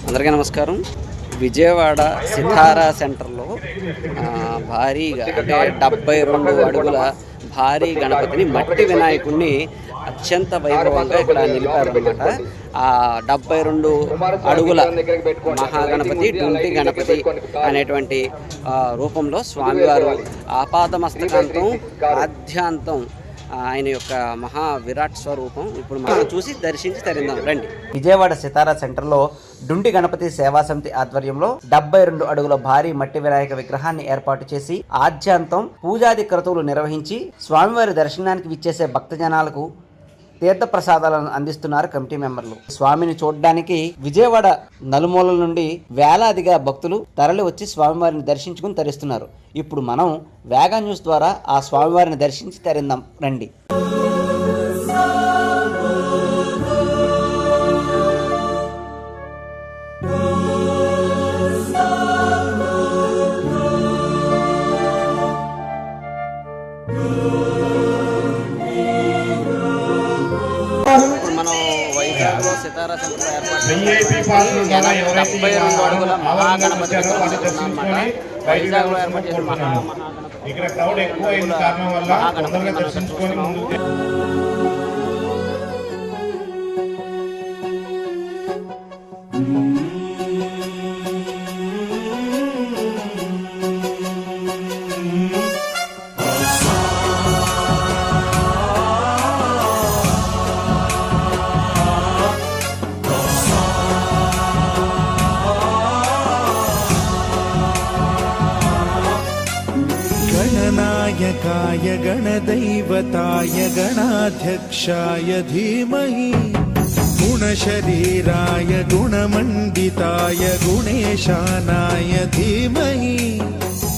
అందరికీ నమస్కారం. విజయవాడ సితారా సెంటర్లో భారీగా అంటే 72 అడుగుల భారీ గణపతిని మట్టి వినాయకుడిని అత్యంత వైభవంగా ఇక్కడ నిలిపారనమాట. ఆ 72 అడుగుల మహాగణపతి డుంటి గణపతి అనేటువంటి రూపంలో స్వామివారు ఆపాదమస్తకాంతం ఆద్యాంతం ఆయన యొక్క మహా విరాట్ స్వరూపం ఇప్పుడు మనం చూసి దర్శించి తరిందాం రండి. విజయవాడ సితారా సెంటర్లో డుంటి గణపతి సేవా సమితి ఆధ్వర్యంలో 72 అడుగుల భారీ మట్టి వినాయక విగ్రహాన్ని ఏర్పాటు చేసి ఆద్యాంతం పూజాది క్రతువులు నిర్వహించి స్వామివారి దర్శనానికి విచ్చేసే భక్తజనాలకు తీర్థ ప్రసాదాలను అందిస్తున్నారు కమిటీ మెంబర్లు. స్వామిని చూడడానికి విజయవాడ నలుమూలల నుండి వేలాదిగా భక్తులు తరలి వచ్చి స్వామివారిని దర్శించుకుని తరిస్తున్నారు. ఇప్పుడు మనం వేగా న్యూస్ ద్వారా ఆ స్వామివారిని దర్శించి తరిందాం రండి. మనం వైజాగ్లో సితారా సెంటర్లో ఏర్పాటు 72 అడుగుల మహాగణపతి అన్నమాట. వైజాగ్లో ఏర్పాటు చేసిన మహాగణపతి गणनायकाय गणदैवताय गणाध्यक्षाय धीमहि गुणशरीराय गुणमण्डिताय गुणेशानाय धीमहि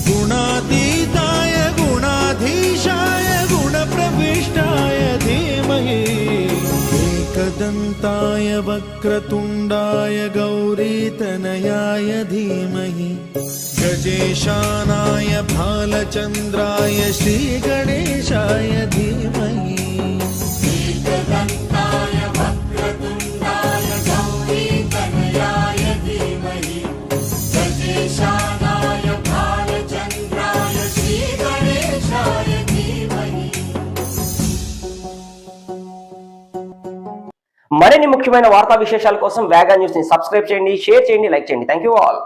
गुणातीताय गुणाधीशाय गुणप्रविष्टाय धीमहि एकदन्ताय वक्रतुण्डाय गौरीतनयाय धीमहि गजेशानाय भालचन्द्राय श्रीगणेशाय धीमहि एकदन्ताय वक्रतुण्डाय गौरीतनयाय धीमहि गजेशानाय भालचन्द्राय श्रीगणेशाय धीमहि. మరిన్ని ముఖ్యమైన వార్తా విశేషాల కోసం వేగా న్యూస్ ని సబ్స్క్రైబ్ చేయండి, షేర్ చేయండి, లైక్ చేయండి. Thank you all.